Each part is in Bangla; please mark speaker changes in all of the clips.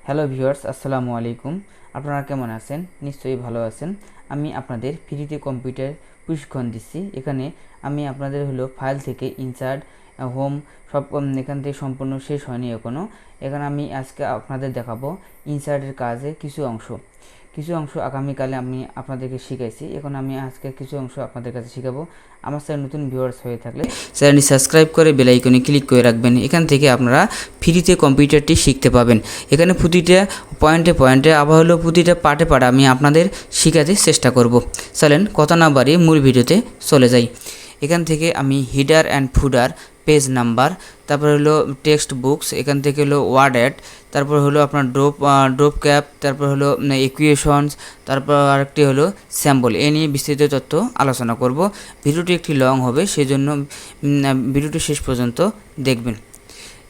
Speaker 1: হ্যালো ভিউয়ার্স, আসসালামু আলাইকুম। আপনারা কেমন আছেন? নিশ্চয়ই ভালো আছেন। আমি আপনাদের ফ্রিতে কম্পিউটার প্রশিক্ষণ দিচ্ছি। এখানে আমি আপনাদের ফাইল থেকে ইনসার্ট, হোম সব এখান থেকে সম্পূর্ণ শেষ হয়নি এখনও। এখানে আমি আজকে আপনাদের দেখাবো ইনসার্টের কাজে কিছু অংশ আগামীকালে আমি আপনাদেরকে শিখাইছি। এখন আমি আজকে কিছু অংশ আপনাদের কাছে শেখাবো। আমার চ্যানেল নতুন ভিউয়ার্স হয়ে থাকলে চ্যানেলটি সাবস্ক্রাইব করে বেল আইকনে ক্লিক করে রাখবেন। এখান থেকে আপনারা ফ্রিতে কম্পিউটারটি শিখতে পাবেন। এখানে প্রতিটা পয়েন্টে আবার প্রতিটা পার্টে আমি আপনাদের শেখাতে চেষ্টা করব। চলেন কথা না বাড়িয়ে মূল ভিডিওতে চলে যাই। এখান থেকে আমি header and footer, page number, তারপর টেক্সট বুকস, এখান থেকে ওয়ার্ড অ্যাড, তারপর আপনার ড্রপ ক্যাপ, তারপর ইকুয়েশনস, তারপর আরেকটি স্যাম্পল। এ নিয়ে বিস্তারিত তথ্য আলোচনা করব। ভিডিওটি একটি লং হবে, সেজন্য ভিডিওটি শেষ পর্যন্ত দেখবেন।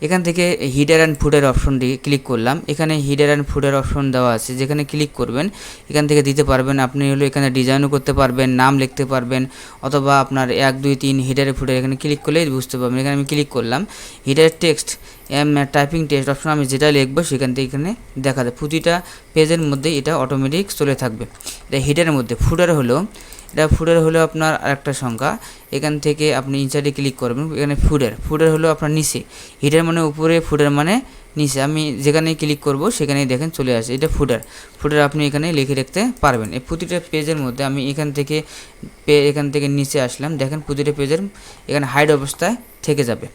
Speaker 1: এখান থেকে হিডার অ্যান্ড ফুডার অপশনটি ক্লিক করলাম। এখানে হিডার অ্যান্ড ফুডার অপশন দেওয়া আছে, যেখানে ক্লিক করবেন এখান থেকে দিতে পারবেন। আপনি এখানে ডিজাইনও করতে পারবেন, নাম লিখতে পারবেন, অথবা আপনার 1 2 3 হিডারে ফুডার এখানে ক্লিক করলেই বুঝতে পারবেন। এখানে আমি ক্লিক করলাম। Header text typing text option, আমি যেটা লিখবো সেখান থেকে এখানে দেখা যায় প্রতিটা পেজের মধ্যে এটা অটোমেটিক চলে থাকবে। এটা হিডারের মধ্যে। ফুডার হলো আপনার আরেকটা সংখ্যা। এখান থেকে আপনি ইনসার্টে ক্লিক করবেন। এখানে ফুডার হলো আপনার নিচে, হিডার মানে উপরে, ফুডার মানে নিচে। আমি যেখানে ক্লিক করব সেখানেই দেখেন চলে আসে। এটা ফুডার আপনি এখানে লিখে রাখতে পারবেন। এই প্রতিটা পেজের মধ্যে আমি এখান থেকে নিচে আসলাম। দেখেন প্রতিটা পেজের এখানে হাইড অবস্থায় থেকে যাবে।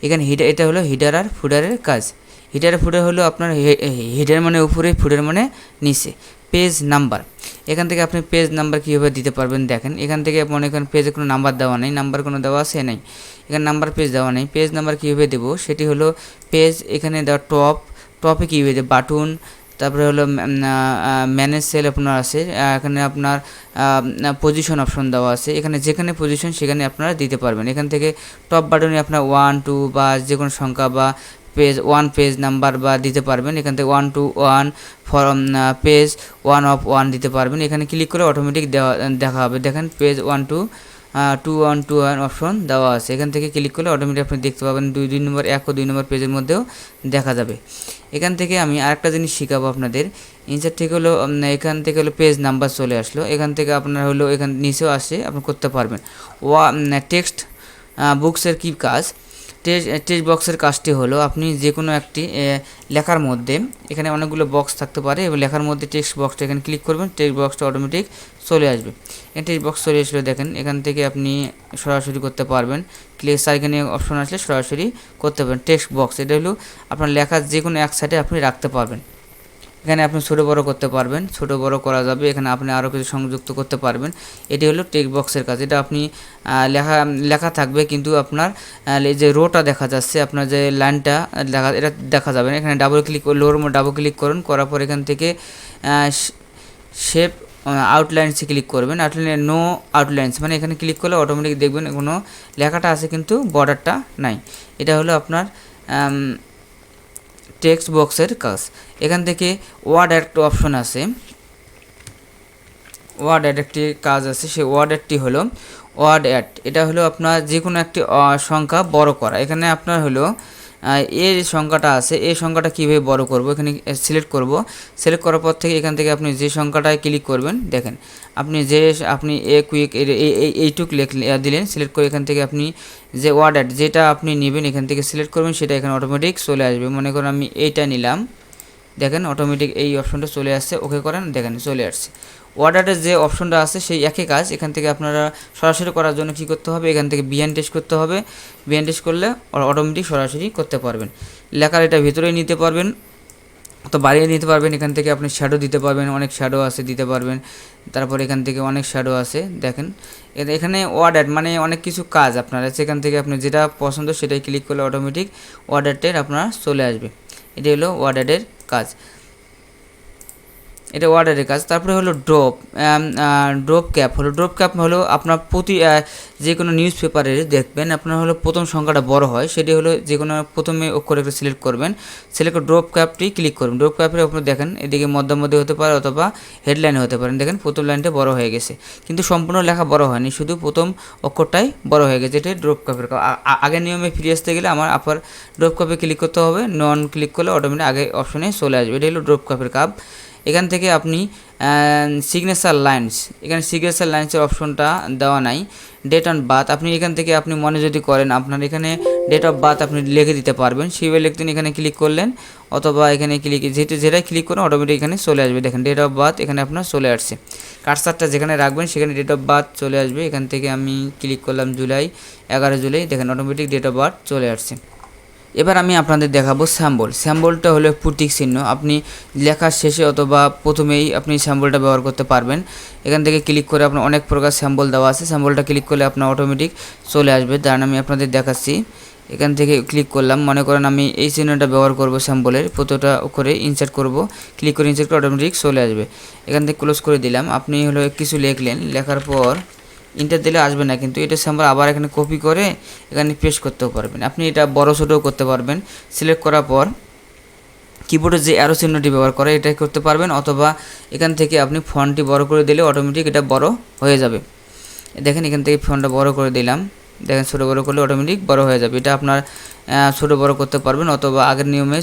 Speaker 1: এখানে এটা হলো হিডার আর ফুডারের কাজ। হিডার ফুডার হলো আপনার হিডার মানে উপরে, ফুডার মানে নিচে। পেজ নাম্বার, এখান থেকে আপনি পেজ নাম্বার কীভাবে দিতে পারবেন দেখেন। এখান থেকে মনে করেন পেজে কোনো নাম্বার দেওয়া নেই, নাম্বার কোনো দেওয়া আছে নাই, এখানে নাম্বার পেজ দেওয়া নেই। পেজ নাম্বার কীভাবে দেবো সেটি হলো পেজ, এখানে দেওয়া টপে কীভাবে দেবো বাটন, তারপরে ম্যানেজ সেল আপনার আছে। এখানে আপনার পজিশন অপশন দেওয়া আছে। এখানে যেখানে পজিশন সেখানে আপনারা দিতে পারবেন। এখান থেকে টপ বাটনে আপনার 1 2 বা যে কোনো সংখ্যা বা পেজ নাম্বার বা দিতে পারবেন। এখান থেকে 1 to 1 ফরম পেজ 1 of 1 দিতে পারবেন। এখানে ক্লিক করে অটোমেটিক দেখা হবে। দেখেন পেজ 1 to 2 অপশন দেওয়া আছে। এখান থেকে ক্লিক করলে অটোমেটিক আপনি দেখতে পাবেন 2 নম্বর 1 ও 2 নম্বর পেজের মধ্যেও দেখা যাবে। এখান থেকে আমি আরেকটা জিনিস শেখাবো আপনাদের। ইনসার্ট থেকে এখান থেকে পেজ নাম্বার চলে আসলো। এখান থেকে আপনার এখানে নিচেও আসে, আপনি করতে পারবেন। টেক্সট বুকসের কী কাজ? টেক্সট বক্সের কাজটি হলো আপনি যে কোনো একটি লেখার মধ্যে, এখানে অনেকগুলো বক্স থাকতে পারে, এবং লেখার মধ্যে টেক্সট বক্সটা এখানে ক্লিক করবেন, টেক্সট বক্সটা অটোমেটিক চলে আসবে। এখানে টেক্সট বক্স চলে আসলে দেখেন এখান থেকে আপনি সরাসরি করতে পারবেন। এখানে অপশন আসলে সরাসরি করতে পারবেন। টেক্সট বক্স এটা হলো আপনার লেখার যে কোনো এক সাইডে আপনি রাখতে পারবেন। এখানে আপনি ছোটো বড়ো করতে পারবেন, ছোটো বড়ো করা যাবে। এখানে আপনি আরও কিছু সংযুক্ত করতে পারবেন। এটি হলো টেক্সট বক্সের কাজ। এটা আপনি লেখা থাকবে, কিন্তু আপনার এই যে রোটা দেখা যাচ্ছে, আপনার যে লাইনটা এটা দেখা যাবে না। এখানে লোর ডাবল ক্লিক করুন, করার পর এখান থেকে শেপ আউটলাইন্সে ক্লিক করবেন। নো আউটলাইন্স মানে এখানে ক্লিক করলে অটোমেটিক দেখবেন কোনো লেখাটা আছে কিন্তু বর্ডারটা নাই। এটা হলো আপনার টেক্সট বক্সের কাজ। এখান থেকে ওয়ার্ড একটা অপশন আছে, ওয়ার্ড অ্যাড একটি কাজ আছে। সেই ওয়ার্ড অ্যাডটি হলো ওয়ার্ড অ্যাড। এটা হলো আপনার যে কোনো একটি সংখ্যা বড় করা। এখানে আপনার এর সংখ্যাটা আছে, এই সংখ্যাটা কীভাবে বড় করব, এখানে সিলেক্ট করব। সিলেক্ট করার পর থেকে এখান থেকে আপনি যে সংখ্যাটায় ক্লিক করবেন, দেখেন আপনি এইটুক দিলেন, সিলেক্ট করে এখান থেকে আপনি যে ওয়ার্ড অ্যাড যেটা আপনি নেবেন এখান থেকে সিলেক্ট করবেন, সেটা এখানে অটোমেটিক চলে আসবে। মনে করেন আমি এইটা নিলাম, দেখেন অটোমেটিক এই অপশনটা চলে আসছে। ওকে করেন, দেখেন চলে আসছে। অর্ডারের যে অপশনটা আছে সেই একই কাজ। এখান থেকে আপনারা সরাসরি করার জন্য কি করতে হবে, এখান থেকে বিএন টেস্ট করতে হবে। বিএন টেস্ট করলে অটোমেটিক সরাসরি করতে পারবেন। লেখার এটা ভিতরে নিতে পারবেন, তো বাড়িয়ে নিতে পারবেন। এখান থেকে আপনি শ্যাডো দিতে পারবেন, অনেক শ্যাডো আছে দিতে পারবেন। তারপর এখান থেকে অনেক শ্যাডো আছে, দেখেন এখানে অর্ডার মানে অনেক কিছু কাজ আপনার আছে। এখান থেকে আপনি যেটা পছন্দ সেটাই ক্লিক করলে অটোমেটিক অর্ডারটের আপনার চলে আসবে। এটি হলো অর্ডারের কাজ। এটা ওয়ার্ডারের কাজ। তারপরে হলো ড্রপ ক্যাপ হলো আপনার প্রতি যে কোনো নিউজ পেপারে দেখবেন আপনার হলো প্রথম সংখ্যাটা বড় হয়, সেটি হলো যে কোনো প্রথমে অক্ষর একটা সিলেক্ট করবেন, সিলেক্ট করে ড্রপ ক্যাপটি ক্লিক করবেন। ড্রপ ক্যাপে আপনি দেখেন এদিকে মধ্যে হতে পারে অথবা হেডলাইনে হতে পারেন। দেখেন প্রথম লাইনটা বড় হয়ে গেছে, কিন্তু সম্পূর্ণ লেখা বড় হয়নি, শুধু প্রথম অক্ষরটাই বড় হয়ে গেছে। এটা ড্রপ ক্যাপের কাজ। আগের নিয়মে ফিরে আসতে গেলে আমার আপার ড্রপ ক্যাপে ক্লিক করতে হবে, নন ক্লিক করলে অটোমেটিক আগে অপশনে চলে আসবে। এটা হলো ড্রপ ক্যাপের কাজ। এখান থেকে আপনি সিগনেচার লাইন্স, এখানে সিগনেচার লাইন্সের অপশনটা দেওয়া নাই। ডেট অন বার্থ আপনি এখান থেকে আপনি মনে যদি করেন আপনার এখানে ডেট অফ বার্থ আপনি লিখে দিতে পারবেন, সেইভাবে লিখতেন এখানে ক্লিক করলেন, অথবা এখানে যেটাই ক্লিক করেন অটোমেটিক এখানে চলে আসবে। দেখেন ডেট অফ বার্থ এখানে আপনার চলে আসছে। কার্সারটা যেখানে রাখবেন সেখানে ডেট অফ বার্থ চলে আসবে। এখান থেকে আমি ক্লিক করলাম 11 জুলাই, দেখেন অটোমেটিক ডেট অফ বার্থ চলে আসছে। এবার আমি আপনাদের দেখাবো স্যাম্বল। স্যাম্বলটা হলো প্রতীক চিহ্ন, আপনি লেখার শেষে অথবা প্রথমেই আপনি স্যাম্বলটা ব্যবহার করতে পারবেন। এখান থেকে ক্লিক করে আপনার অনেক প্রকার স্যাম্বল দেওয়া আছে, স্যাম্বলটা ক্লিক করলে আপনার অটোমেটিক চলে আসবে। দাঁড়ান আমি আপনাদের দেখাচ্ছি। এখান থেকে ক্লিক করলাম, মনে করেন আমি এই চিহ্নটা ব্যবহার করব স্যাম্বলের, প্রতিটা করে ইনসার্ট করব, ক্লিক করে ইনসার্ট করে অটোমেটিক চলে আসবে। এখান থেকে ক্লোজ করে দিলাম। আপনি হলো কিছু লিখলেন, লেখার পর ইন্টার দিলে আসবে না, কিন্তু এটা স্যাম্বল আবার এখানে কপি করে এখানে পেস্ট করতেও পারবেন। আপনি এটা বড় ছোটও করতে পারবেন। সিলেক্ট করার পর কিবোর্ডে যে অ্যারো চিহ্নটি ব্যবহার করে এটাই করতে পারবেন, অথবা এখান থেকে আপনি ফন্টটি বড় করে দিলে অটোমেটিক এটা বড় হয়ে যাবে। দেখেন এখান থেকে ফন্টটা বড় করে দিলাম, দেখেন ছোটো বড়ো করলে অটোমেটিক বড় হয়ে যাবে। এটা আপনার ছোটো বড় করতে পারবেন, অথবা আগের নিয়মে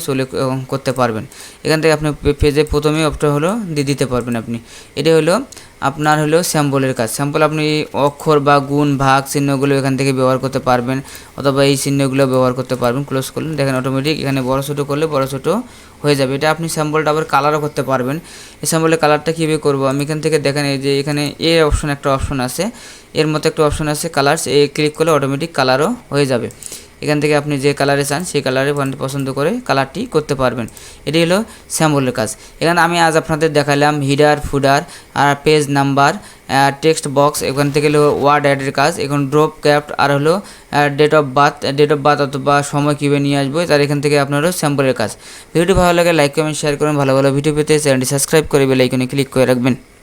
Speaker 1: করতে পারবেন। এখান থেকে আপনি পেজে প্রথমেই অপশন হলো দিতে পারবেন আপনি। এটা হলো আপনার হলো স্যাম্পলের কাজ। স্যাম্পল আপনি অক্ষর বা গুণ ভাগ চিহ্নগুলো এখান থেকে ব্যবহার করতে পারবেন, অথবা এই চিহ্নগুলো ব্যবহার করতে পারবেন। ক্লোজ করলেন, দেখেন অটোমেটিক এখানে বড় ছোটো করলে বড় ছোটো হয়ে যাবে। এটা আপনি স্যাম্পলটা আবার কালারও করতে পারবেন। এই স্যাম্পলের কালারটা কীভাবে করবো, আমি এখান থেকে দেখেন এই যে এখানে এ অপশন একটা অপশন আছে, এর মতো একটা অপশন আছে কালার্স, এ ক্লিক করলে অটোমেটিক কালারও হয়ে যাবে। এখান থেকে আপনি যে কালারে চান সেই কালারে পছন্দ করে কালারটি করতে পারবেন। এটি হলো স্যাম্পলের কাজ। এখানে আমি আজ আপনাদের দেখালাম হিডার, ফুডার আর পেজ নাম্বার, টেক্সট বক্স, এখান থেকে হলো ওয়ার্ড অ্যাডের কাজ, এখন ড্রপ ক্যাপ আর হলো ডেট অফ বার্থ অথবা সময় কীভাবে নিয়ে আসবো, তার এখান থেকে আপনার হলো স্যাম্পলের কাজ। ভিডিওটি ভালো লাগে লাইক কমেন্ট শেয়ার করুন। ভালো ভালো ভিডিও পেতে চ্যানেলটি সাবস্ক্রাইব করে বেল আইকনে ক্লিক করে রাখবেন।